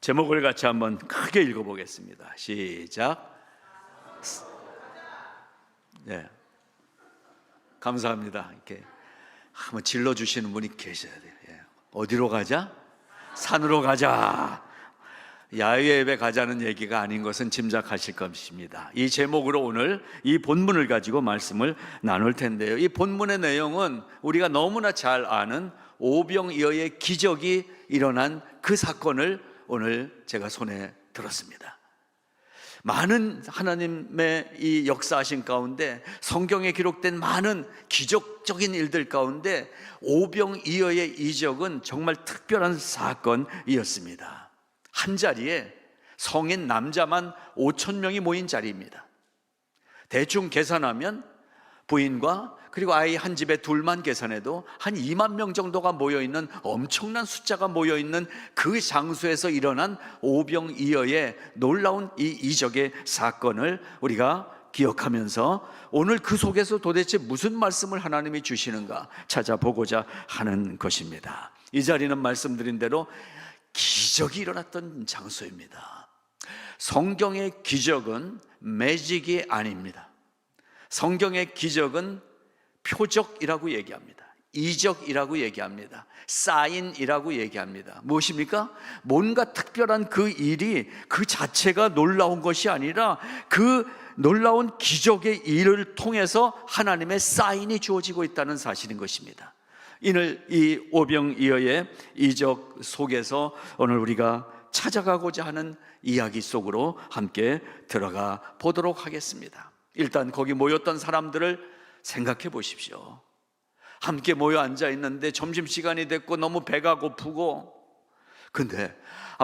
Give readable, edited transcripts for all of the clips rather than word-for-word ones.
제목을 같이 한번 크게 읽어보겠습니다. 시작. 네, 감사합니다. 이렇게 한번 질러주시는 분이 계셔야 돼요. 어디로 가자? 산으로 가자. 야외 예배 가자는 얘기가 아닌 것은 짐작하실 것입니다. 이 제목으로 오늘 이 본문을 가지고 말씀을 나눌 텐데요, 이 본문의 내용은 우리가 너무나 잘 아는 오병이어의 기적이 일어난 그 사건을 오늘 제가 손에 들었습니다. 많은 하나님의 이 역사하신 가운데 성경에 기록된 많은 기적적인 일들 가운데 오병이어의 이적은 정말 특별한 사건이었습니다. 한 자리에 성인 남자만 5,000명이 모인 자리입니다. 대충 계산하면 부인과 그리고 아이 한 집에 둘만 계산해도 한 2만 명 정도가 모여있는 엄청난 숫자가 모여있는 그 장소에서 일어난 오병이어의 놀라운 이 이적의 사건을 우리가 기억하면서 오늘 그 속에서 도대체 무슨 말씀을 하나님이 주시는가 찾아보고자 하는 것입니다. 이 자리는 말씀드린 대로 기적이 일어났던 장소입니다. 성경의 기적은 매직이 아닙니다. 성경의 기적은 표적이라고 얘기합니다. 이적이라고 얘기합니다. 사인이라고 얘기합니다. 무엇입니까? 뭔가 특별한 그 일이 그 자체가 놀라운 것이 아니라 그 놀라운 기적의 일을 통해서 하나님의 사인이 주어지고 있다는 사실인 것입니다. 이늘 이 오병이어의 이적 속에서 오늘 우리가 찾아가고자 하는 이야기 속으로 함께 들어가 보도록 하겠습니다. 일단 거기 모였던 사람들을 생각해 보십시오. 함께 모여 앉아 있는데 점심시간이 됐고 너무 배가 고프고, 근데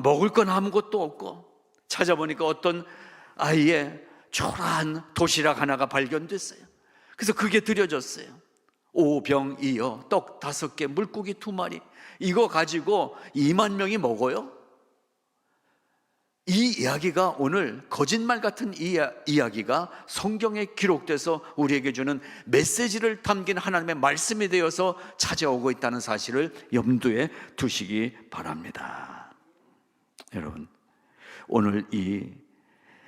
먹을 건 아무것도 없고 찾아보니까 어떤 아이의 초라한 도시락 하나가 발견됐어요. 그래서 그게 드려졌어요. 오병이어, 떡 5개, 물고기 2마리, 이거 가지고 2만 명이 먹어요? 이 이야기가 오늘 거짓말 같은 이야기가 성경에 기록돼서 우리에게 주는 메시지를 담긴 하나님의 말씀이 되어서 찾아오고 있다는 사실을 염두에 두시기 바랍니다. 여러분, 오늘 이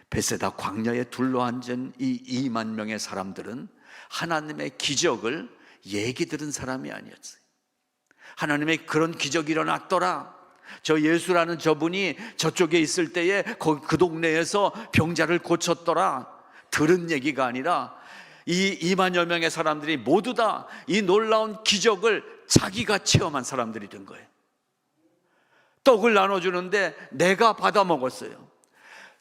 베세다 광야에 둘러앉은 이 2만 명의 사람들은 하나님의 기적을 얘기 들은 사람이 아니었어요. 하나님의 그런 기적이 일어났더라, 저 예수라는 저분이 저쪽에 있을 때에 그 동네에서 병자를 고쳤더라, 들은 얘기가 아니라 이 2만여 명의 사람들이 모두 다 이 놀라운 기적을 자기가 체험한 사람들이 된 거예요. 떡을 나눠주는데 내가 받아 먹었어요.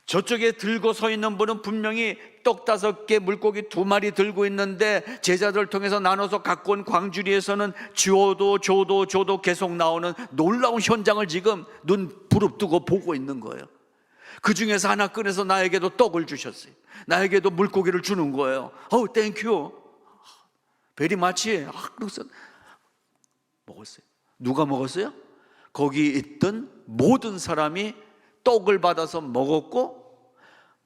저쪽에 들고 서 있는 분은 분명히 떡 5개, 물고기 2마리 들고 있는데 제자들을 통해서 나눠서 갖고 온 광주리에서는 줘도 계속 나오는 놀라운 현장을 지금 눈 부릅뜨고 보고 있는 거예요. 그 중에서 하나 꺼내서 나에게도 떡을 주셨어요. 나에게도 물고기를 주는 거예요. 땡큐, 베리 마치. 그래서 먹었어요. 누가 먹었어요? 거기 있던 모든 사람이 떡을 받아서 먹었고,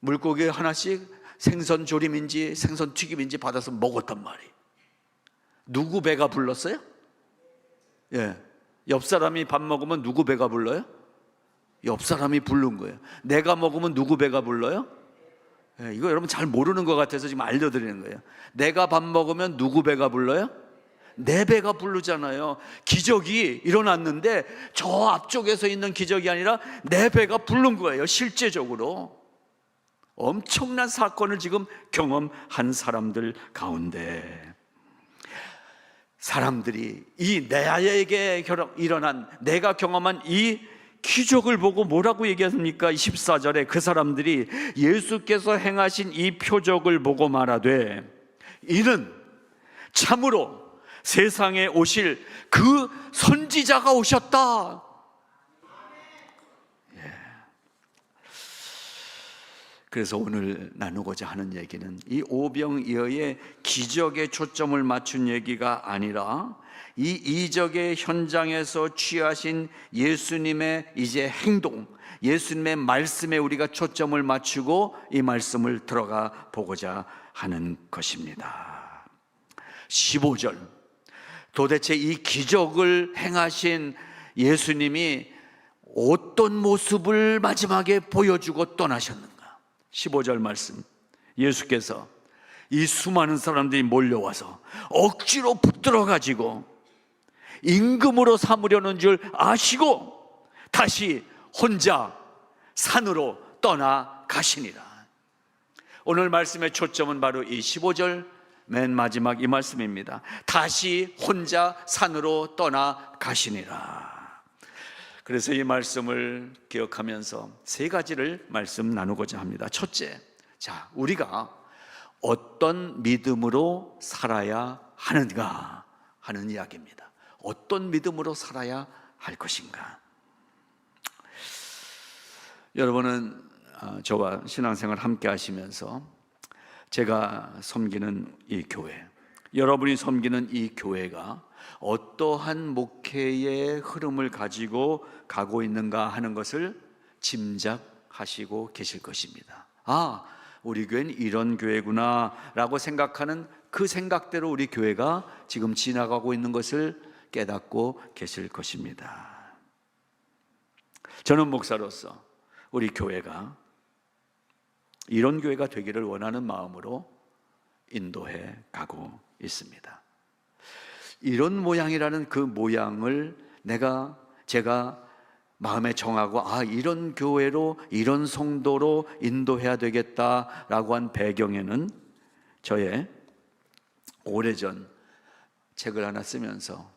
물고기 하나씩 생선 조림인지 생선 튀김인지 받아서 먹었단 말이에요. 누구 배가 불렀어요? 옆 사람이 밥 먹으면 누구 배가 불러요? 옆 사람이 부른 거예요. 내가 먹으면 누구 배가 불러요? 이거 여러분 잘 모르는 것 같아서 지금 알려드리는 거예요. 내가 밥 먹으면 누구 배가 불러요? 내 배가 부르잖아요. 기적이 일어났는데 저 앞쪽에서 있는 기적이 아니라 내 배가 부른 거예요. 실제적으로 엄청난 사건을 지금 경험한 사람들 가운데 사람들이 이 내에게 일어난, 내가 경험한 이 기적을 보고 뭐라고 얘기합니까? 14절에 그 사람들이 예수께서 행하신 이 표적을 보고 말하되 이는 참으로 세상에 오실 그 선지자가 오셨다. 그래서 오늘 나누고자 하는 얘기는 이 오병이어의 기적에 초점을 맞춘 얘기가 아니라 이 이적의 현장에서 취하신 예수님의 이제 행동, 예수님의 말씀에 우리가 초점을 맞추고 이 말씀을 들어가 보고자 하는 것입니다. 15절, 도대체 이 기적을 행하신 예수님이 어떤 모습을 마지막에 보여주고 떠나셨는가? 15절 말씀, 예수께서 이 수많은 사람들이 몰려와서 억지로 붙들어 가지고 임금으로 삼으려는 줄 아시고 다시 혼자 산으로 떠나가시니라. 오늘 말씀의 초점은 바로 이 15절 맨 마지막 이 말씀입니다. 다시 혼자 산으로 떠나가시니라. 그래서 이 말씀을 기억하면서 세 가지를 말씀 나누고자 합니다. 첫째, 자, 우리가 어떤 믿음으로 살아야 하는가 하는 이야기입니다. 어떤 믿음으로 살아야 할 것인가. 여러분은 저와 신앙생활 함께 하시면서 제가 섬기는 이 교회, 여러분이 섬기는 이 교회가 어떠한 목회의 흐름을 가지고 가고 있는가 하는 것을 짐작하시고 계실 것입니다. 아, 우리 교회는 이런 교회구나 라고 생각하는 그 생각대로 우리 교회가 지금 지나가고 있는 것을 깨닫고 계실 것입니다. 저는 목사로서 우리 교회가 이런 교회가 되기를 원하는 마음으로 인도해 가고 있습니다. 이런 모양이라는 그 모양을 제가 마음에 정하고 이런 교회로 이런 성도로 인도해야 되겠다라고 한 배경에는 저의 오래전 책을 하나 쓰면서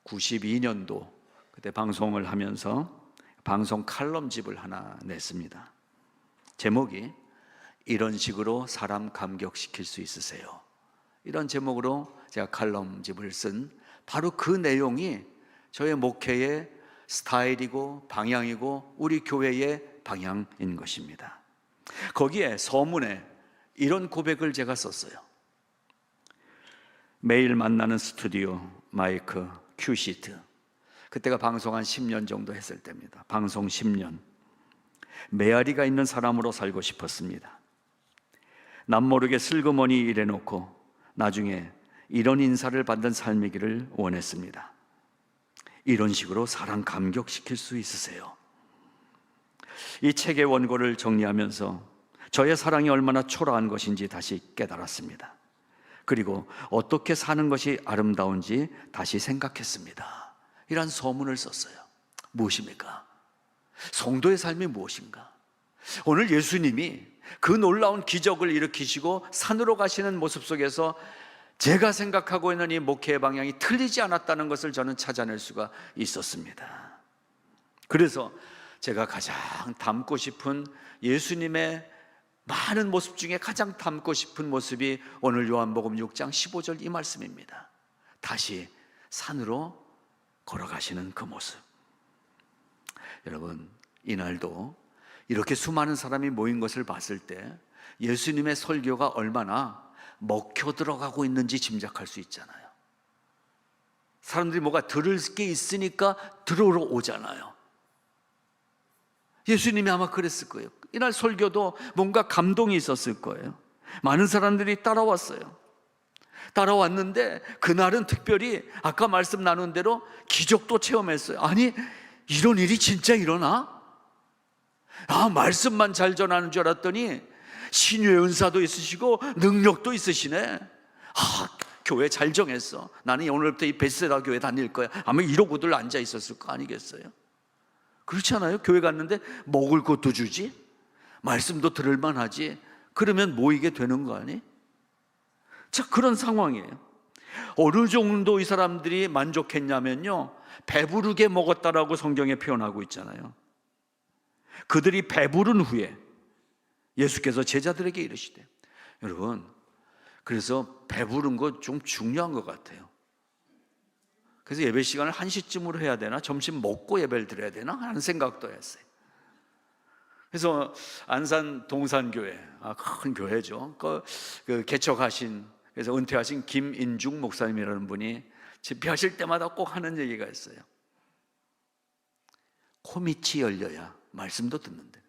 92년도 그때 방송을 하면서 방송 칼럼집을 하나 냈습니다. 제목이 이런 식으로 사람 감격시킬 수 있으세요. 이런 제목으로 제가 칼럼집을 쓴 바로 그 내용이 저의 목회의 스타일이고 방향이고 우리 교회의 방향인 것입니다. 거기에 서문에 이런 고백을 제가 썼어요. 매일 만나는 스튜디오 마이크 큐시트, 그때가 방송 한 10년 정도 했을 때입니다. 방송 10년. 메아리가 있는 사람으로 살고 싶었습니다. 남모르게 슬그머니 일해놓고 나중에 이런 인사를 받는 삶이기를 원했습니다. 이런 식으로 사람 감격시킬 수 있으세요. 이 책의 원고를 정리하면서 저의 사랑이 얼마나 초라한 것인지 다시 깨달았습니다. 그리고 어떻게 사는 것이 아름다운지 다시 생각했습니다. 이런 서문을 썼어요. 무엇입니까? 성도의 삶이 무엇인가? 오늘 예수님이 그 놀라운 기적을 일으키시고 산으로 가시는 모습 속에서 제가 생각하고 있는 이 목회의 방향이 틀리지 않았다는 것을 저는 찾아낼 수가 있었습니다. 그래서 제가 가장 담고 싶은 예수님의 많은 모습 중에 가장 담고 싶은 모습이 오늘 요한복음 6장 15절 이 말씀입니다. 다시 산으로 걸어가시는 그 모습. 여러분, 이날도 이렇게 수많은 사람이 모인 것을 봤을 때 예수님의 설교가 얼마나 먹혀 들어가고 있는지 짐작할 수 있잖아요. 사람들이 뭐가 들을 게 있으니까 들어오러 오잖아요. 예수님이 아마 그랬을 거예요. 이날 설교도 뭔가 감동이 있었을 거예요. 많은 사람들이 따라왔어요. 따라왔는데 그날은 특별히 아까 말씀 나눈 대로 기적도 체험했어요. 아니, 이런 일이 진짜 일어나? 말씀만 잘 전하는 줄 알았더니 신유의 은사도 있으시고 능력도 있으시네. 교회 잘 정했어. 나는 오늘부터 이 베스다 교회 다닐 거야. 아마 이러고들 앉아 있었을 거 아니겠어요? 그렇지 않아요? 교회 갔는데 먹을 것도 주지, 말씀도 들을 만하지. 그러면 모이게 되는 거 아니? 자, 그런 상황이에요. 어느 정도 이 사람들이 만족했냐면요, 배부르게 먹었다라고 성경에 표현하고 있잖아요. 그들이 배부른 후에 예수께서 제자들에게 이르시되, 여러분, 그래서 배부른 거 좀 중요한 것 같아요. 그래서 예배 시간을 1시쯤으로 해야 되나, 점심 먹고 예배를 드려야 되나 하는 생각도 했어요. 그래서 안산 동산교회, 큰 교회죠. 그 개척하신, 그래서 은퇴하신 김인중 목사님이라는 분이 집회하실 때마다 꼭 하는 얘기가 있어요. 코 밑이 열려야 말씀도 듣는데,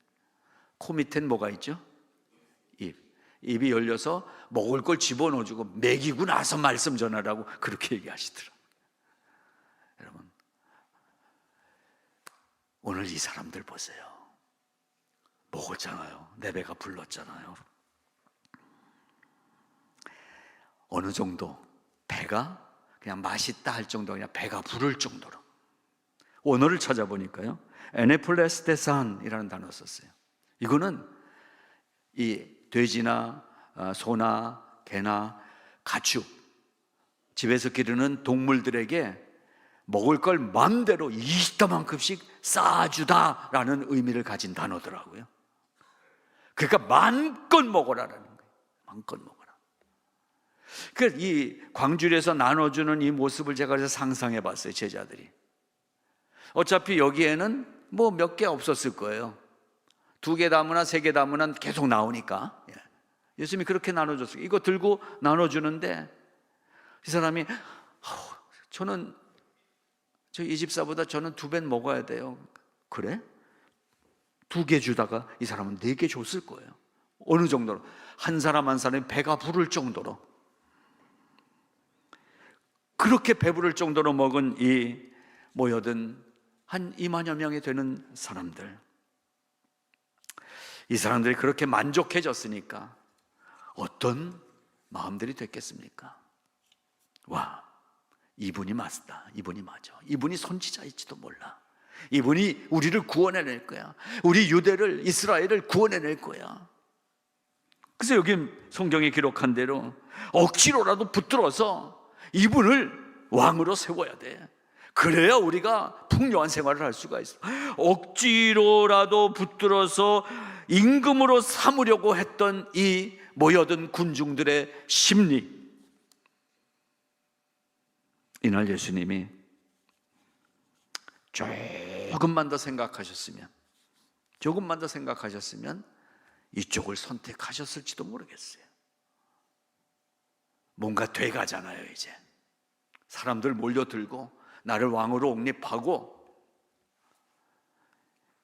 코 밑엔 뭐가 있죠? 입이 열려서 먹을 걸 집어넣어주고 먹이고 나서 말씀 전하라고 그렇게 얘기하시더라고요. 여러분, 오늘 이 사람들 보세요. 먹었잖아요. 내 배가 불렀잖아요. 어느 정도 배가 그냥 맛있다 할 정도, 그냥 배가 부를 정도로. 원어를 찾아보니까요, 에네플레스테산이라는 단어 썼어요. 이거는 이 돼지나 소나 개나 가축, 집에서 기르는 동물들에게 먹을 걸 마음대로 20다만큼씩 쌓아주다라는 의미를 가진 단어더라고요. 그러니까 마음껏 먹어라라는 거예요. 마음껏 먹어라. 그 이 광주리에서 나눠주는 이 모습을 제가 그래서 상상해 봤어요. 제자들이 어차피 여기에는 뭐 몇 개 없었을 거예요. 2개 담으나 3개 담으나 계속 나오니까. 예수님이 그렇게 나눠줬어요. 이거 들고 나눠주는데 이 사람이 저는 이 집사보다 저는 2배 먹어야 돼요. 그래? 2개 주다가 이 사람은 4개 줬을 거예요. 어느 정도로? 한 사람 한 사람이 배가 부를 정도로. 그렇게 배부를 정도로 먹은 이 모여든 한 2만여 명이 되는 사람들, 이 사람들이 그렇게 만족해졌으니까 어떤 마음들이 됐겠습니까? 와, 이분이 맞다. 이분이 맞아. 이분이 선지자일지도 몰라. 이분이 우리를 구원해낼 거야. 우리 유대를, 이스라엘을 구원해낼 거야. 그래서 여기 성경에 기록한 대로 억지로라도 붙들어서 이분을 왕으로 세워야 돼. 그래야 우리가 풍요한 생활을 할 수가 있어. 억지로라도 붙들어서 임금으로 삼으려고 했던 이 모여든 군중들의 심리, 이날 예수님이 조금만 더 생각하셨으면 이쪽을 선택하셨을지도 모르겠어요. 뭔가 돼가잖아요. 이제 사람들 몰려들고 나를 왕으로 옹립하고,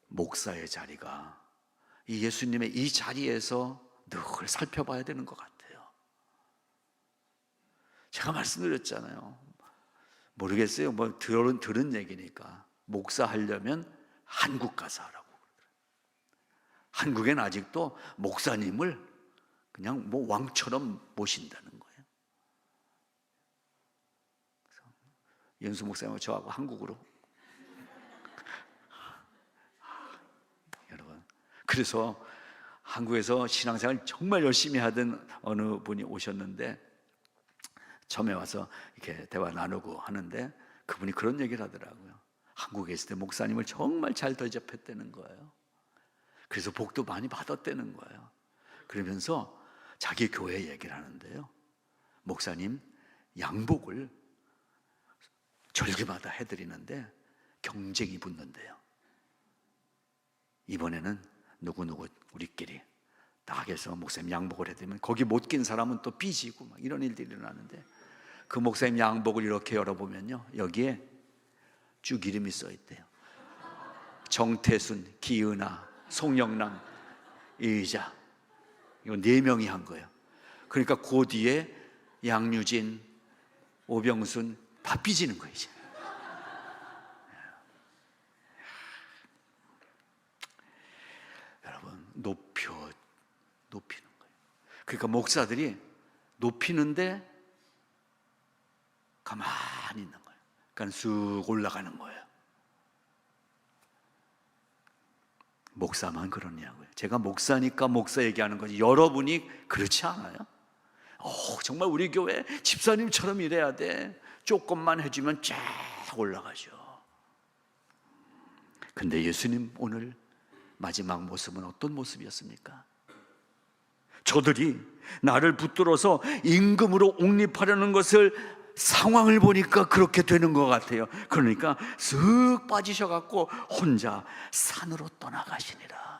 목사의 자리가 이 예수님의 이 자리에서 늘 살펴봐야 되는 것 같아요. 제가 말씀드렸잖아요. 모르겠어요. 뭐 들은 얘기니까 목사 하려면 한국 가서 하라고. 한국엔 아직도 목사님을 그냥 뭐 왕처럼 모신다는 거예요. 연수 목사님하고 저하고 한국으로. 여러분, 그래서 한국에서 신앙생활 정말 열심히 하던 어느 분이 오셨는데 처음에 와서 이렇게 대화 나누고 하는데 그분이 그런 얘기를 하더라고요. 한국에 있을 때 목사님을 정말 잘 대접했다는 거예요. 그래서 복도 많이 받았다는 거예요. 그러면서 자기 교회 얘기를 하는데요, 목사님 양복을 절기마다 해드리는데 경쟁이 붙는데요. 이번에는 누구누구 우리끼리 딱 해서 목사님 양복을 해드리면 거기 못 낀 사람은 또 삐지고 막 이런 일들이 일어나는데, 그 목사님 양복을 이렇게 열어보면요, 여기에 쭉 이름이 써있대요. 정태순, 기은아, 송영란, 이의자. 이거 4명이 한 거예요. 그러니까 그 뒤에 양유진, 오병순 다 삐지는 거예요. 이제. 여러분, 높이는 거예요. 그러니까 목사들이 높이는데 가만히 있는 거예요. 그러니까 쑥 올라가는 거예요. 목사만 그러냐고요. 제가 목사니까 목사 얘기하는 거지, 여러분이 그렇지 않아요? 정말 우리 교회 집사님처럼 일해야 돼. 조금만 해주면 쫙 올라가죠. 근데 예수님 오늘 마지막 모습은 어떤 모습이었습니까? 저들이 나를 붙들어서 임금으로 옹립하려는 것을 상황을 보니까 그렇게 되는 것 같아요. 그러니까 쓱 빠지셔갖고 혼자 산으로 떠나가시니라.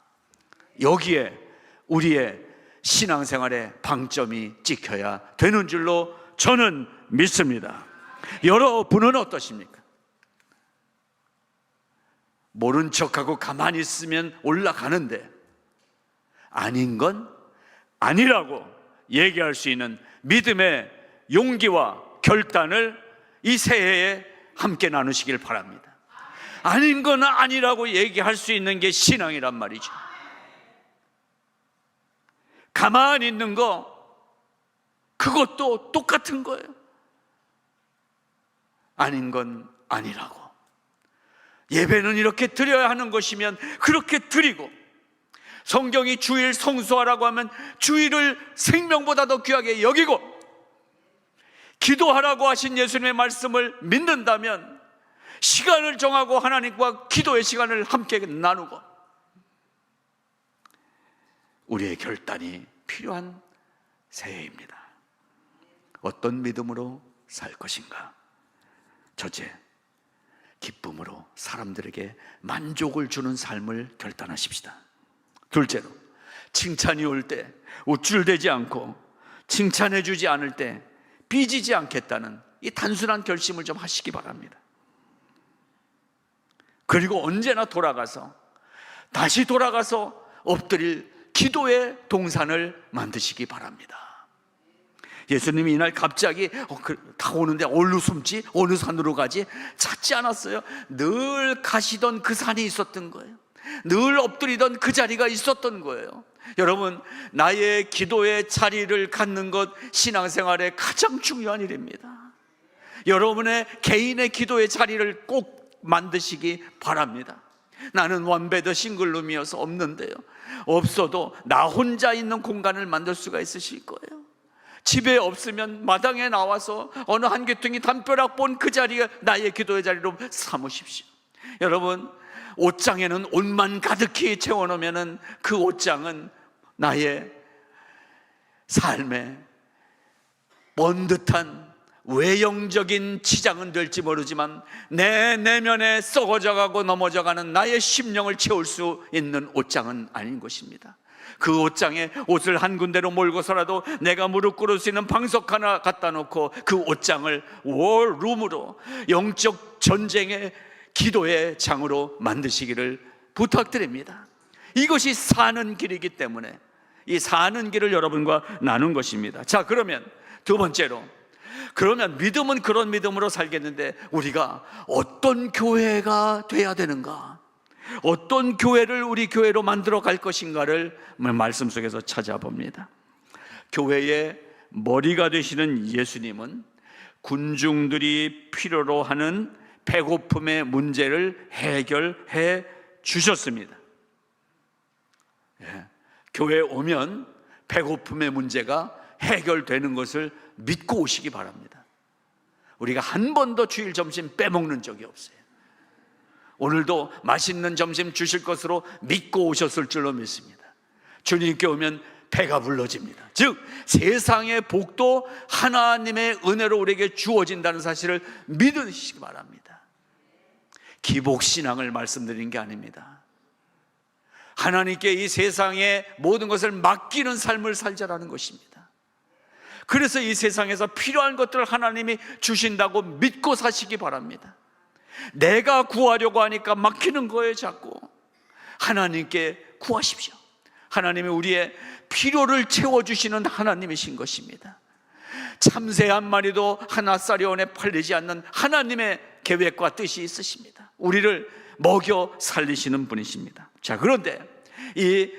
여기에 우리의 신앙생활의 방점이 찍혀야 되는 줄로 저는 믿습니다. 여러분은 어떠십니까? 모른 척하고 가만히 있으면 올라가는데 아닌 건 아니라고 얘기할 수 있는 믿음의 용기와 결단을 이 새해에 함께 나누시길 바랍니다. 아닌 건 아니라고 얘기할 수 있는 게 신앙이란 말이죠. 가만히 있는 거, 그것도 똑같은 거예요. 아닌 건 아니라고. 예배는 이렇게 드려야 하는 것이면 그렇게 드리고, 성경이 주일 성수하라고 하면 주일을 생명보다 더 귀하게 여기고, 기도하라고 하신 예수님의 말씀을 믿는다면 시간을 정하고 하나님과 기도의 시간을 함께 나누고, 우리의 결단이 필요한 새해입니다. 어떤 믿음으로 살 것인가? 첫째, 기쁨으로 사람들에게 만족을 주는 삶을 결단하십시다. 둘째로, 칭찬이 올 때 우쭐대지 않고 칭찬해 주지 않을 때 삐지지 않겠다는 이 단순한 결심을 좀 하시기 바랍니다. 그리고 언제나 다시 돌아가서 엎드릴 기도의 동산을 만드시기 바랍니다. 예수님이 이날 갑자기 다 오는데 어디로 숨지? 어느 산으로 가지? 찾지 않았어요. 늘 가시던 그 산이 있었던 거예요. 늘 엎드리던 그 자리가 있었던 거예요. 여러분, 나의 기도의 자리를 갖는 것 신앙생활의 가장 중요한 일입니다. 여러분의 개인의 기도의 자리를 꼭 만드시기 바랍니다. 나는 원베더 싱글룸이어서 없는데요, 없어도 나 혼자 있는 공간을 만들 수가 있으실 거예요. 집에 없으면 마당에 나와서 어느 한 귀퉁이 담벼락 본 그 자리가 나의 기도의 자리로 삼으십시오. 여러분, 옷장에는 옷만 가득히 채워놓으면 그 옷장은 나의 삶의 번듯한 외형적인 치장은 될지 모르지만 내 내면에 썩어져가고 넘어져가는 나의 심령을 채울 수 있는 옷장은 아닌 것입니다. 그 옷장에 옷을 한 군데로 몰고서라도 내가 무릎 꿇을 수 있는 방석 하나 갖다 놓고 그 옷장을 월룸으로, 영적 전쟁의 기도의 장으로 만드시기를 부탁드립니다. 이것이 사는 길이기 때문에 이 사는 길을 여러분과 나눈 것입니다. 자, 그러면 두 번째로, 그러면 믿음은 그런 믿음으로 살겠는데 우리가 어떤 교회가 돼야 되는가, 어떤 교회를 우리 교회로 만들어 갈 것인가를 말씀 속에서 찾아봅니다. 교회의 머리가 되시는 예수님은 군중들이 필요로 하는 배고픔의 문제를 해결해 주셨습니다. 교회에 오면 배고픔의 문제가 해결되는 것을 믿고 오시기 바랍니다. 우리가 한 번도 주일 점심 빼먹는 적이 없어요. 오늘도 맛있는 점심 주실 것으로 믿고 오셨을 줄로 믿습니다. 주님께 오면 배가 불러집니다. 즉, 세상의 복도 하나님의 은혜로 우리에게 주어진다는 사실을 믿으시기 바랍니다. 기복신앙을 말씀드린 게 아닙니다. 하나님께 이 세상의 모든 것을 맡기는 삶을 살자라는 것입니다. 그래서 이 세상에서 필요한 것들을 하나님이 주신다고 믿고 사시기 바랍니다. 내가 구하려고 하니까 막히는 거예요. 자꾸 하나님께 구하십시오. 하나님이 우리의 필요를 채워주시는 하나님이신 것입니다. 참새 한 마리도 하나 쌀이온에 팔리지 않는 하나님의 계획과 뜻이 있으십니다. 우리를 먹여 살리시는 분이십니다. 자, 그런데 이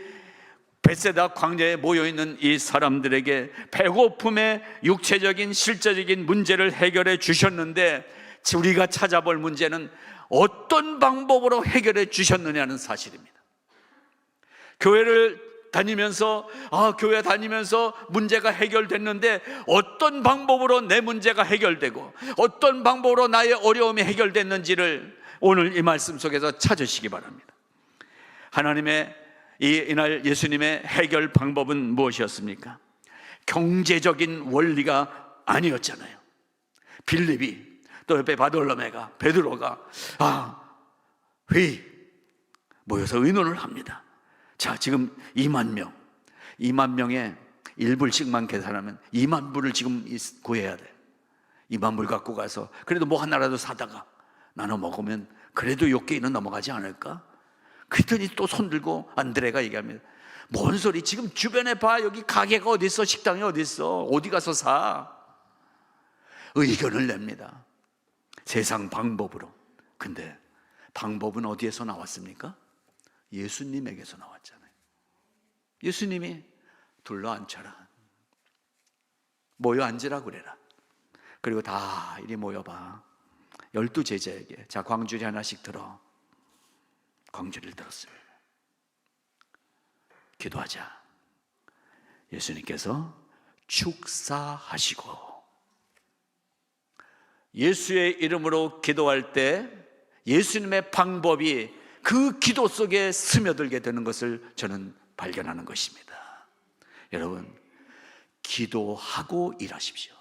벳세다 광야에 모여있는 이 사람들에게 배고픔의 육체적인 실제적인 문제를 해결해 주셨는데, 우리가 찾아볼 문제는 어떤 방법으로 해결해 주셨느냐는 사실입니다. 교회를 다니면서 교회 다니면서 문제가 해결됐는데 어떤 방법으로 내 문제가 해결되고 어떤 방법으로 나의 어려움이 해결됐는지를 오늘 이 말씀 속에서 찾으시기 바랍니다. 하나님의 이날 예수님의 해결 방법은 무엇이었습니까? 경제적인 원리가 아니었잖아요. 빌립이, 또 옆에 바돌로메가, 베드로가 회의 모여서 의논을 합니다. 자, 지금 2만 명의 1불씩만 계산하면 2만 불을 지금 구해야 돼. 2만 불 갖고 가서 그래도 뭐 하나라도 사다가 나눠 먹으면 그래도 욕개는 넘어가지 않을까? 그랬더니 또 손들고 안드레가 얘기합니다. 뭔 소리, 지금 주변에 봐, 여기 가게가 어디 있어, 식당이 어디 있어, 어디 가서 사? 의견을 냅니다. 세상 방법으로. 근데 방법은 어디에서 나왔습니까? 예수님에게서 나왔잖아요. 예수님이 둘러앉혀라, 모여 앉으라 그래라. 그리고 다 이리 모여봐. 12 제자에게 자, 광주리 하나씩 들어. 광주리를 들었습니다. 기도하자. 예수님께서 축사하시고, 예수의 이름으로 기도할 때 예수님의 방법이 그 기도 속에 스며들게 되는 것을 저는 발견하는 것입니다. 여러분, 기도하고 일하십시오.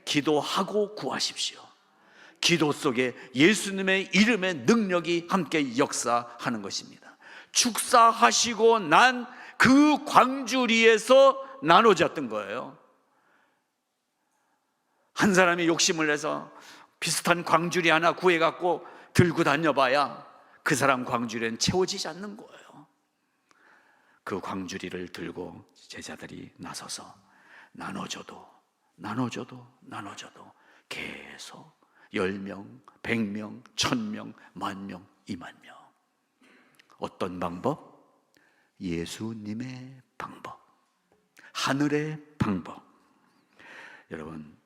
기도하고 구하십시오. 기도 속에 예수님의 이름의 능력이 함께 역사하는 것입니다. 축사하시고 난 그 광주리에서 나눠졌던 거예요. 한 사람이 욕심을 내서 비슷한 광주리 하나 구해갖고 들고 다녀봐야 그 사람 광주리는 채워지지 않는 거예요. 그 광주리를 들고 제자들이 나서서 나눠줘도 계속 10명, 100명, 1000명, 10,000명, 20,000명. 어떤 방법? 예수님의 방법, 하늘의 방법. 여러분,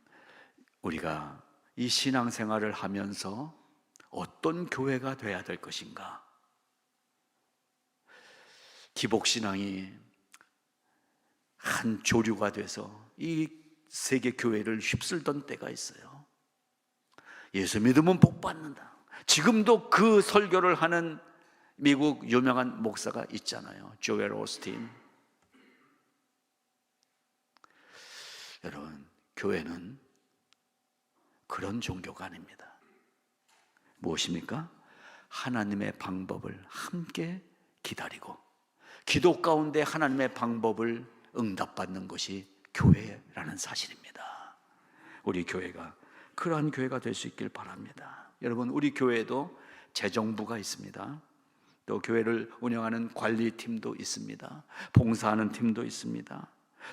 우리가 이 신앙생활을 하면서 어떤 교회가 돼야 될 것인가? 기복신앙이 한 조류가 돼서 이 세계 교회를 휩쓸던 때가 있어요. 예수 믿으면 복 받는다. 지금도 그 설교를 하는 미국 유명한 목사가 있잖아요. 조엘 오스틴. 여러분, 교회는 그런 종교가 아닙니다. 무엇입니까? 하나님의 방법을 함께 기다리고 기도 가운데 하나님의 방법을 응답받는 것이 교회라는 사실입니다. 우리 교회가 그러한 교회가 될 수 있길 바랍니다. 여러분, 우리 교회에도 재정부가 있습니다. 또 교회를 운영하는 관리팀도 있습니다. 봉사하는 팀도 있습니다.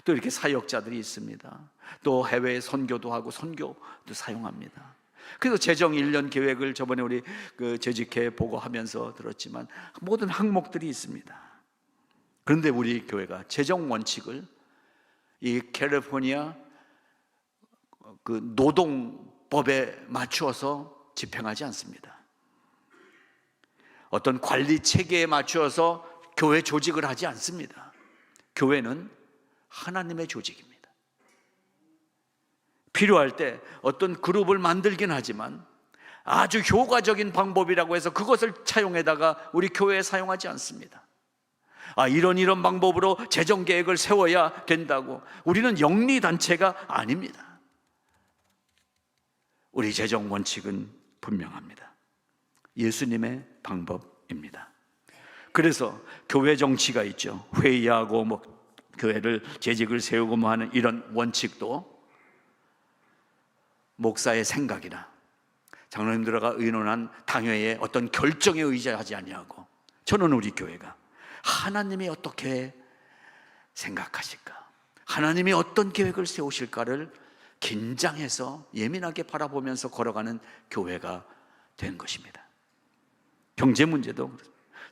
또 이렇게 사역자들이 있습니다. 또 해외 선교도 하고 선교도 사용합니다. 그래서 재정 1년 계획을 저번에 우리 재직회 보고하면서 들었지만 모든 항목들이 있습니다. 그런데 우리 교회가 재정 원칙을 이 캘리포니아 노동법에 맞추어서 집행하지 않습니다. 어떤 관리 체계에 맞추어서 교회 조직을 하지 않습니다. 교회는 하나님의 조직입니다. 필요할 때 어떤 그룹을 만들긴 하지만 아주 효과적인 방법이라고 해서 그것을 차용해다가 우리 교회에 사용하지 않습니다. 이런 방법으로 재정 계획을 세워야 된다고. 우리는 영리단체가 아닙니다. 우리 재정 원칙은 분명합니다. 예수님의 방법입니다. 그래서 교회 정치가 있죠. 회의하고 교회를 재직을 세우고 하는 이런 원칙도 목사의 생각이나 장로님들과 의논한 당회의 어떤 결정에 의지하지 아니하고, 저는 우리 교회가 하나님이 어떻게 생각하실까, 하나님이 어떤 계획을 세우실까를 긴장해서 예민하게 바라보면서 걸어가는 교회가 된 것입니다. 경제 문제도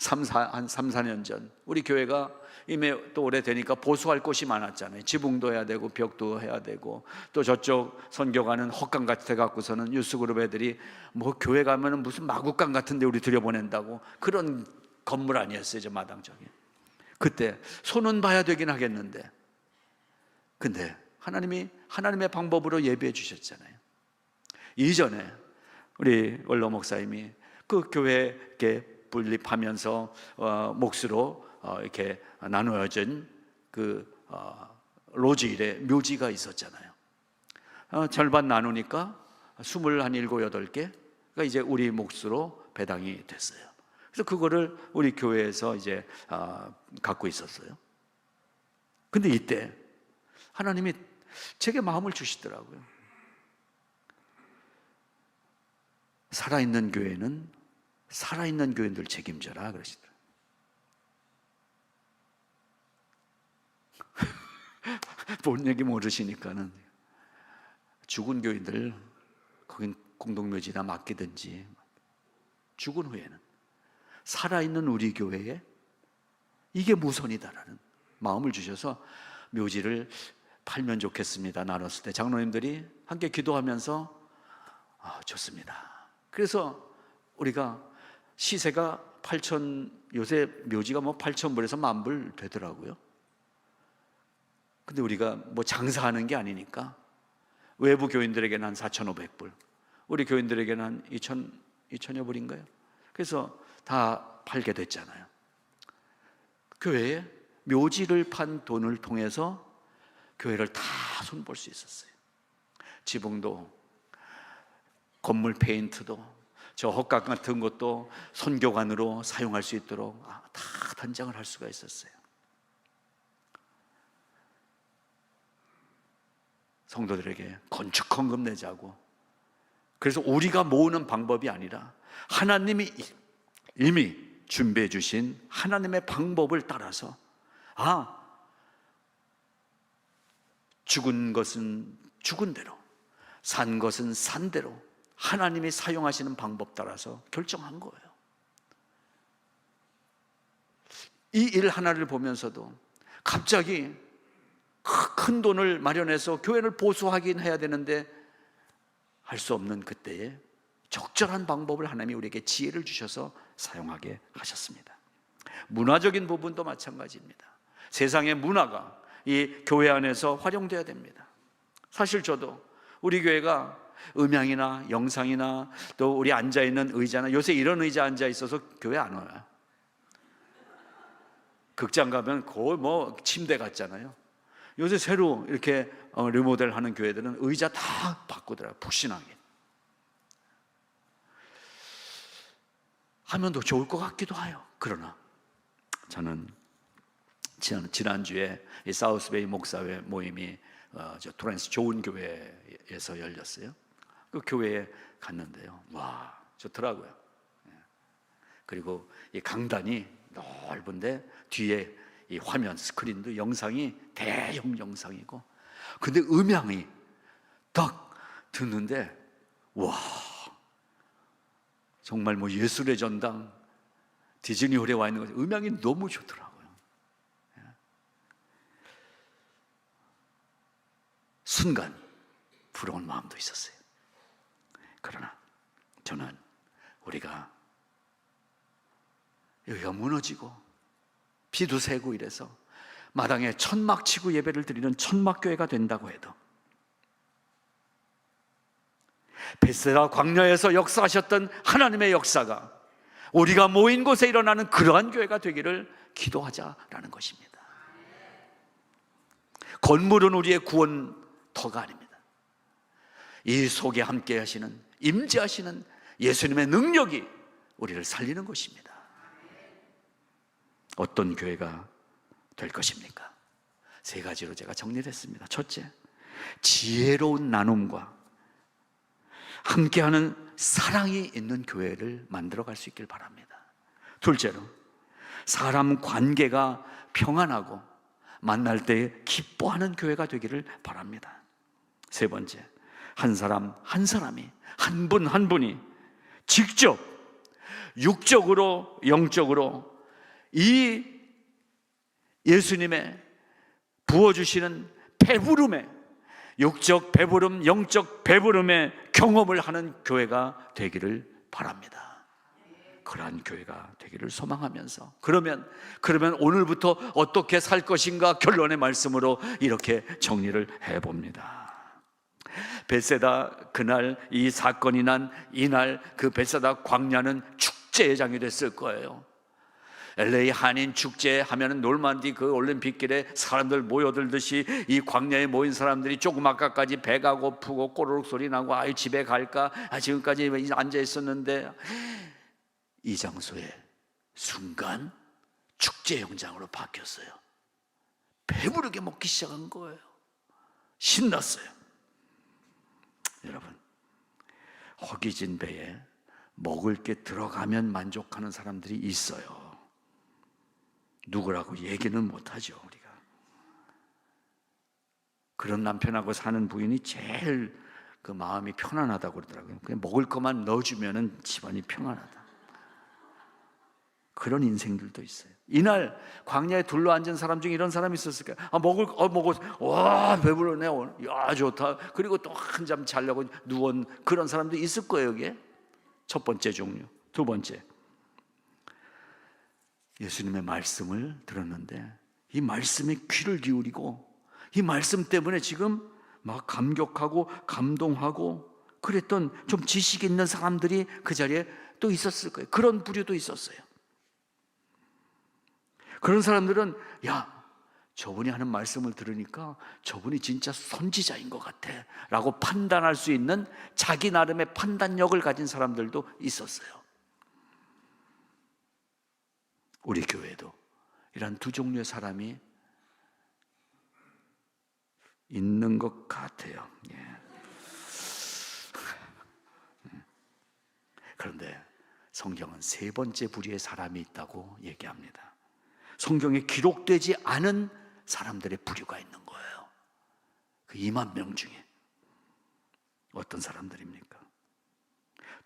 한 3, 4년 전 우리 교회가 이미 또 오래되니까 보수할 곳이 많았잖아요. 지붕도 해야 되고 벽도 해야 되고, 또 저쪽 선교가는 헛강 같아 갖고서는 유스그룹 애들이 교회 가면은 무슨 마구간 같은데 우리 들여보낸다고, 그런 건물 아니었어요, 저 마당 쪽에. 그때 손은 봐야 되긴 하겠는데, 근데 하나님의 방법으로 예배해 주셨잖아요. 이전에 우리 원로 목사님이 그 교회에 분립하면서 몫으로 이렇게 나누어진 로즈힐의 묘지가 있었잖아요. 절반 나누니까 27, 8개가 이제 우리 몫으로 배당이 됐어요. 그래서 그거를 우리 교회에서 이제 갖고 있었어요. 근데 이때 하나님이 제게 마음을 주시더라고요. 살아있는 교회는 살아있는 교인들 책임져라 그러시더라고요. 본 얘기 모르시니까는 죽은 교인들 거긴 공동묘지나 맡기든지. 죽은 후에는 살아있는 우리 교회에 이게 무선이다라는 마음을 주셔서 묘지를 팔면 좋겠습니다 나눴을 때 장로님들이 함께 기도하면서 좋습니다. 그래서 우리가 시세가 8천, 요새 묘지가 뭐 8,000불에서 10,000불 되더라고요. 근데 우리가 뭐 장사하는 게 아니니까 외부 교인들에게는 한 4,500불, 우리 교인들에게는 한 2,000여 불인가요? 그래서 다 팔게 됐잖아요. 교회에 묘지를 판 돈을 통해서 교회를 다 손볼 수 있었어요. 지붕도, 건물 페인트도, 저 헛각 같은 것도 선교관으로 사용할 수 있도록 다 단장을 할 수가 있었어요. 성도들에게 건축 헌금 내자고. 그래서 우리가 모으는 방법이 아니라 하나님이 이미 준비해 주신 하나님의 방법을 따라서 죽은 것은 죽은 대로, 산 것은 산 대로 하나님이 사용하시는 방법 따라서 결정한 거예요. 이 일 하나를 보면서도 갑자기 큰 돈을 마련해서 교회를 보수하긴 해야 되는데 할 수 없는 그때에 적절한 방법을 하나님이 우리에게 지혜를 주셔서 사용하게 하셨습니다. 문화적인 부분도 마찬가지입니다. 세상의 문화가 이 교회 안에서 활용돼야 됩니다. 사실 저도 우리 교회가 음향이나 영상이나 또 우리 앉아있는 의자나, 요새 이런 의자 앉아있어서 교회 안 와요. 극장 가면 거의 뭐 침대 같잖아요. 요새 새로 이렇게 리모델 하는 교회들은 의자 다 바꾸더라고요. 푹신하게 하면 더 좋을 것 같기도 해요. 그러나 저는 지난주에 이 사우스베이 목사회 모임이 저 토렌스 좋은 교회에서 열렸어요. 그 교회에 갔는데요, 와, 좋더라고요. 그리고 이 강단이 넓은데 뒤에 이 화면 스크린도 영상이 대형 영상이고, 근데 음향이 딱 듣는데 와, 정말 뭐 예술의 전당 디즈니홀에 와 있는 것, 음향이 너무 좋더라고요. 순간 부러운 마음도 있었어요. 그러나 저는 우리가 여기가 무너지고 비도 새고 이래서 마당에 천막 치고 예배를 드리는 천막교회가 된다고 해도, 베세다 광야에서 역사하셨던 하나님의 역사가 우리가 모인 곳에 일어나는 그러한 교회가 되기를 기도하자라는 것입니다. 건물은 우리의 구원터가 아닙니다. 이 속에 함께 하시는, 임재하시는 예수님의 능력이 우리를 살리는 것입니다. 어떤 교회가 될 것입니까? 세 가지로 제가 정리를 했습니다. 첫째, 지혜로운 나눔과 함께하는 사랑이 있는 교회를 만들어갈 수 있길 바랍니다. 둘째로, 사람 관계가 평안하고 만날 때 기뻐하는 교회가 되기를 바랍니다. 세 번째, 한 사람 한 사람이, 한 분 한 분이 직접 육적으로 영적으로 이 예수님의 부어주시는 배부름에, 육적 배부름, 영적 배부름의 경험을 하는 교회가 되기를 바랍니다. 그러한 교회가 되기를 소망하면서, 그러면 오늘부터 어떻게 살 것인가 결론의 말씀으로 이렇게 정리를 해봅니다. 벳세다, 그날 이 사건이 난 이날 그 벳세다 광야는 축제의 장이 됐을 거예요. LA 한인 축제 하면은 놀만디 그 올림픽길에 사람들 모여들듯이 이 광야에 모인 사람들이 조금 아까까지 배가 고프고 꼬르륵 소리 나고 아이 집에 갈까, 지금까지 앉아 있었는데, 이 장소에 순간 축제 현장으로 바뀌었어요. 배부르게 먹기 시작한 거예요. 신났어요. 여러분, 허기진 배에 먹을 게 들어가면 만족하는 사람들이 있어요. 누구라고 얘기는 못하죠. 우리가 그런 남편하고 사는 부인이 제일 그 마음이 편안하다고 그러더라고요. 그냥 먹을 것만 넣어주면 집안이 평안하다. 그런 인생들도 있어요. 이날 광야에 둘러앉은 사람 중에 이런 사람이 있었을까요? 와 배불러네 오늘. 야 좋다. 그리고 또 한잠 자려고 누운 그런 사람도 있을 거예요. 여기에 첫 번째 종류. 두 번째, 예수님의 말씀을 들었는데 이 말씀에 귀를 기울이고 이 말씀 때문에 지금 막 감격하고 감동하고 그랬던 좀 지식 있는 사람들이 그 자리에 또 있었을 거예요. 그런 부류도 있었어요. 그런 사람들은 야 저분이 하는 말씀을 들으니까 저분이 진짜 선지자인 것 같아 라고 판단할 수 있는 자기 나름의 판단력을 가진 사람들도 있었어요. 우리 교회도 이런 두 종류의 사람이 있는 것 같아요. 그런데 성경은 세 번째 부류의 사람이 있다고 얘기합니다. 성경에 기록되지 않은 사람들의 부류가 있는 거예요. 그 2만 명 중에 어떤 사람들입니까?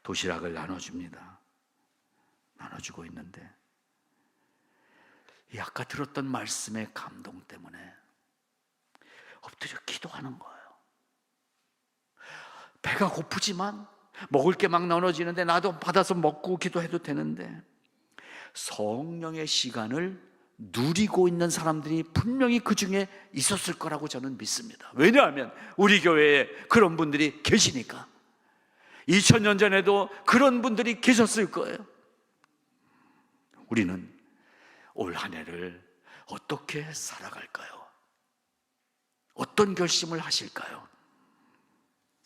도시락을 나눠줍니다. 나눠주고 있는데 이 아까 들었던 말씀의 감동 때문에 엎드려 기도하는 거예요. 배가 고프지만 먹을 게 막 나눠지는데 나도 받아서 먹고 기도해도 되는데 성령의 시간을 누리고 있는 사람들이 분명히 그 중에 있었을 거라고 저는 믿습니다. 왜냐하면 우리 교회에 그런 분들이 계시니까. 2000년 전에도 그런 분들이 계셨을 거예요. 우리는 올 한 해를 어떻게 살아갈까요? 어떤 결심을 하실까요?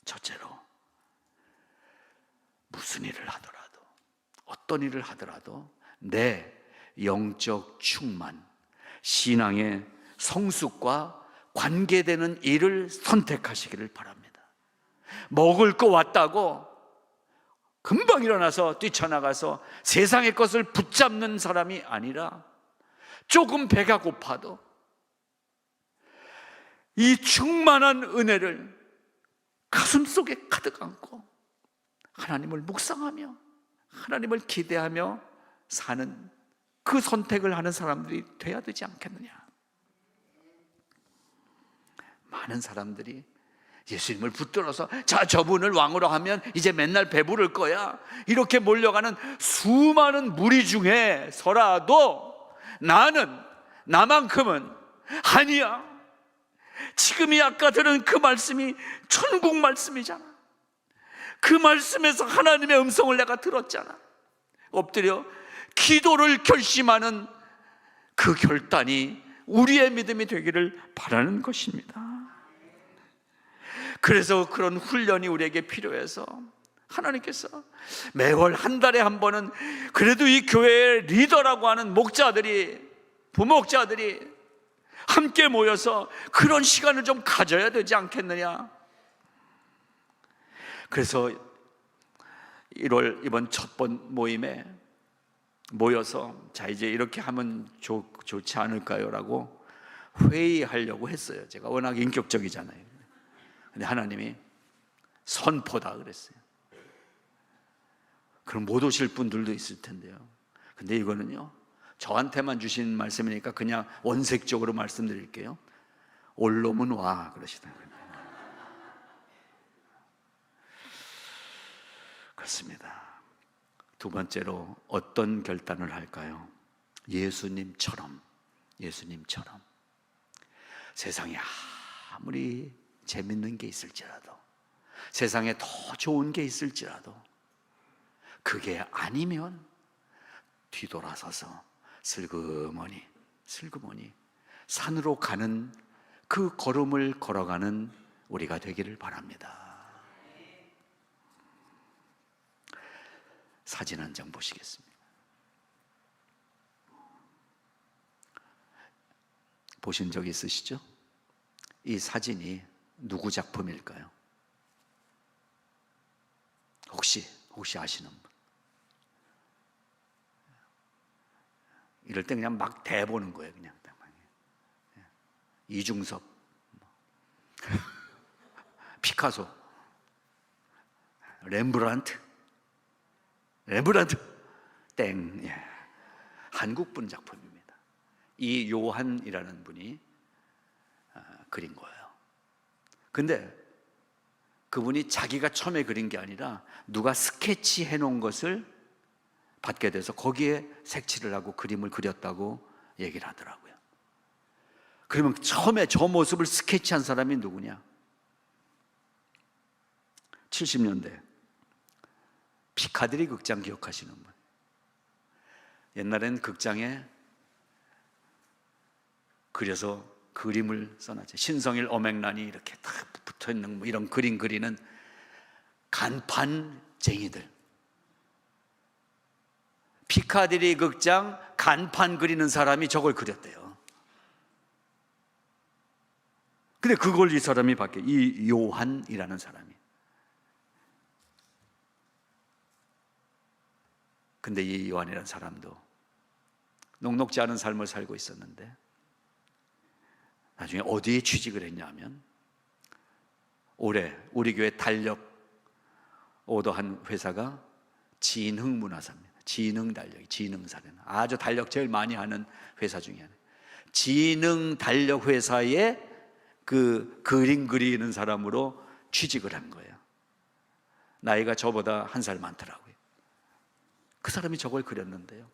첫째로 무슨 일을 하더라도 어떤 일을 하더라도 내 영적 충만, 신앙의 성숙과 관계되는 일을 선택하시기를 바랍니다. 먹을 거 왔다고 금방 일어나서 뛰쳐나가서 세상의 것을 붙잡는 사람이 아니라 조금 배가 고파도 이 충만한 은혜를 가슴속에 가득 안고 하나님을 묵상하며 하나님을 기대하며 사는 그 선택을 하는 사람들이 돼야 되지 않겠느냐. 많은 사람들이 예수님을 붙들어서 자 저분을 왕으로 하면 이제 맨날 배부를 거야 이렇게 몰려가는 수많은 무리 중에서라도 나만큼은 아니야. 지금이 아까 들은 그 말씀이 천국 말씀이잖아. 그 말씀에서 하나님의 음성을 내가 들었잖아. 엎드려 기도를 결심하는 그 결단이 우리의 믿음이 되기를 바라는 것입니다. 그래서 그런 훈련이 우리에게 필요해서 하나님께서 매월 한 달에 한 번은 그래도 이 교회의 리더라고 하는 목자들이, 부목자들이 함께 모여서 그런 시간을 좀 가져야 되지 않겠느냐. 그래서 1월 이번 첫 번 모임에 모여서 자 이제 이렇게 하면 좋지 않을까요? 라고 회의하려고 했어요. 제가 워낙 인격적이잖아요. 근데 하나님이 선포다 그랬어요. 그럼 못 오실 분들도 있을 텐데요. 근데 이거는요 저한테만 주신 말씀이니까 그냥 원색적으로 말씀드릴게요. 올 놈은 와 그러시더라고요. 그렇습니다. 두 번째로 어떤 결단을 할까요? 예수님처럼 세상에 아무리 재밌는 게 있을지라도 세상에 더 좋은 게 있을지라도 그게 아니면 뒤돌아서서 슬그머니 산으로 가는 그 걸음을 걸어가는 우리가 되기를 바랍니다. 사진 한 장 보시겠습니다. 보신 적 있으시죠? 이 사진이 누구 작품일까요? 혹시 아시는 분? 이럴 때 그냥 막 대보는 거예요. 그냥 이중섭, 피카소, 렘브란트 땡. 한국분 작품입니다. 이 요한이라는 분이 그린 거예요. 근데 그분이 자기가 처음에 그린 게 아니라 누가 스케치해 놓은 것을 받게 돼서 거기에 색칠을 하고 그림을 그렸다고 얘기를 하더라고요. 그러면 처음에 저 모습을 스케치한 사람이 누구냐? 70년대 피카디리 극장 기억하시는 분? 옛날엔 극장에 그려서 그림을 써놨죠. 신성일 어맹란이 이렇게 딱 붙어있는 뭐 이런 그림 그리는 간판쟁이들. 피카디리 극장 간판 그리는 사람이 저걸 그렸대요. 근데 그걸 이 사람이 밖에, 이 요한이라는 사람이. 근데 이 요한이라는 사람도 녹록지 않은 삶을 살고 있었는데 나중에 어디에 취직을 했냐면 올해 우리 교회 달력 오더한 회사가 진흥문화사입니다. 진흥달력이, 진흥사는 아주 달력 제일 많이 하는 회사 중에 하나. 진흥달력 회사에 그 그림 그리는 사람으로 취직을 한 거예요. 나이가 저보다 한 살 많더라고요. 그 사람이 저걸 그렸는데요.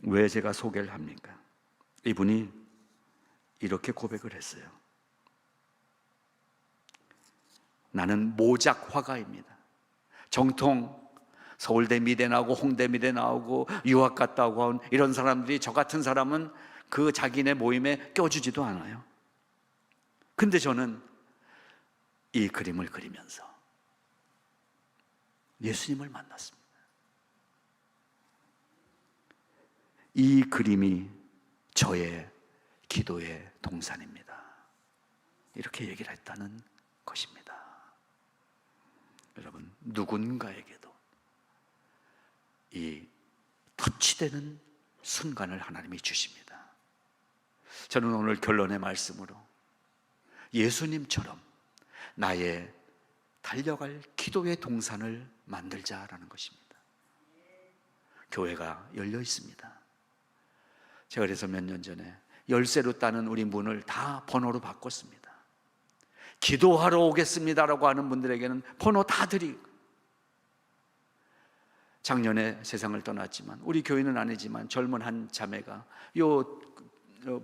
왜 제가 소개를 합니까? 이분이 이렇게 고백을 했어요. 나는 모작 화가입니다. 정통 서울대 미대 나오고 홍대 미대 나오고 유학 갔다 오고 한 이런 사람들이, 저 같은 사람은 그 자기네 모임에 껴주지도 않아요. 근데 저는 이 그림을 그리면서 예수님을 만났습니다. 이 그림이 저의 기도의 동산입니다. 이렇게 얘기를 했다는 것입니다. 여러분, 누군가에게도 이 터치되는 순간을 하나님이 주십니다. 저는 오늘 결론의 말씀으로 예수님처럼 나의 달려갈 기도의 동산을 만들자라는 것입니다. 교회가 열려 있습니다. 제가 그래서 몇 년 전에 열쇠로 따는 우리 문을 다 번호로 바꿨습니다. 기도하러 오겠습니다라고 하는 분들에게는 번호 다 드리고, 작년에 세상을 떠났지만 우리 교회는 아니지만 젊은 한 자매가 요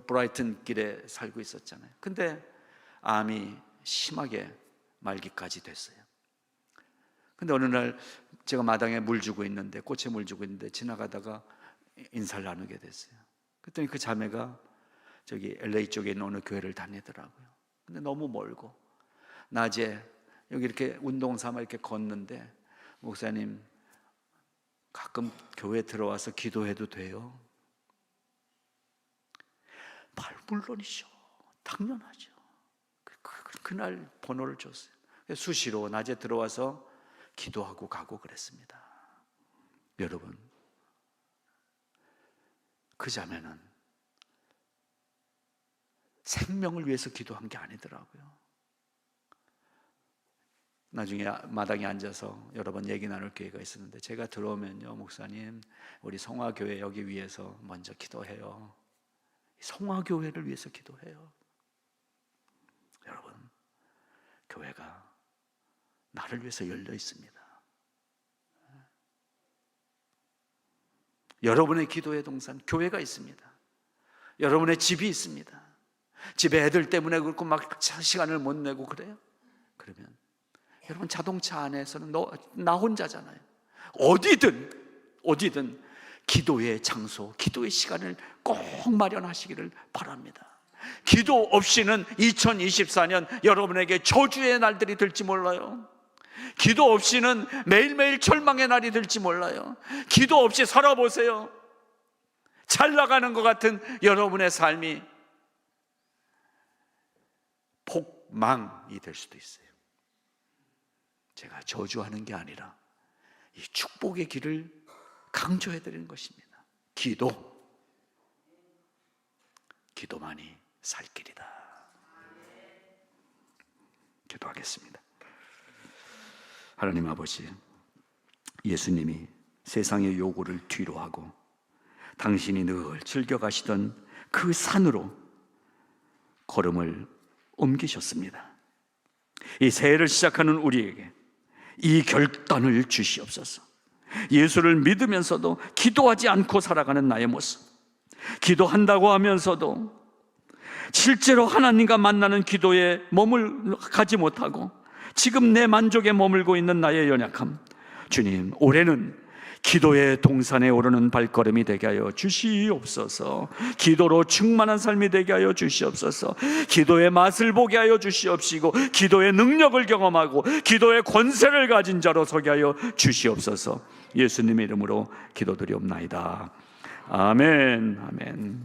브라이튼 길에 살고 있었잖아요. 근데 암이 심하게 말기까지 됐어요. 근데 어느 날 제가 마당에 물 주고 있는데, 꽃에 물 주고 있는데 지나가다가 인사를 나누게 됐어요. 그랬더니 그 자매가 저기 LA 쪽에 있는 어느 교회를 다니더라고요. 근데 너무 멀고 낮에 여기 이렇게 운동 삼아 이렇게 걷는데, 목사님 가끔 교회 들어와서 기도해도 돼요? 물론이죠. 당연하죠. 그날 번호를 줬어요. 수시로 낮에 들어와서 기도하고 가고 그랬습니다. 여러분, 그 자매는 생명을 위해서 기도한 게 아니더라고요. 나중에 마당에 앉아서 여러 번 얘기 나눌 기회가 있었는데, 제가 들어오면요, 목사님 우리 성화교회 여기 위해서 먼저 기도해요. 성화교회를 위해서 기도해요. 여러분, 교회가 나를 위해서 열려 있습니다. 여러분의 기도의 동산, 교회가 있습니다. 여러분의 집이 있습니다. 집에 애들 때문에 그렇고 막 시간을 못 내고 그래요? 그러면 여러분, 자동차 안에서는 나 혼자잖아요. 어디든 기도의 장소, 기도의 시간을 꼭 마련하시기를 바랍니다. 기도 없이는 2024년 여러분에게 저주의 날들이 될지 몰라요. 기도 없이는 매일매일 절망의 날이 될지 몰라요. 기도 없이 살아보세요. 잘 나가는 것 같은 여러분의 삶이 폭망이 될 수도 있어요. 제가 저주하는 게 아니라 이 축복의 길을 강조해 드리는 것입니다. 기도만이 살 길이다. 기도하겠습니다. 하나님 아버지, 예수님이 세상의 요구를 뒤로 하고 당신이 늘 즐겨가시던 그 산으로 걸음을 옮기셨습니다. 이 새해를 시작하는 우리에게 이 결단을 주시옵소서. 예수를 믿으면서도 기도하지 않고 살아가는 나의 모습, 기도한다고 하면서도 실제로 하나님과 만나는 기도에 몸을 가지 못하고 지금 내 만족에 머물고 있는 나의 연약함, 주님, 올해는 기도의 동산에 오르는 발걸음이 되게 하여 주시옵소서. 기도로 충만한 삶이 되게 하여 주시옵소서. 기도의 맛을 보게 하여 주시옵시고 기도의 능력을 경험하고 기도의 권세를 가진 자로 서게 하여 주시옵소서. 예수님의 이름으로 기도드리옵나이다. 아멘. 아멘.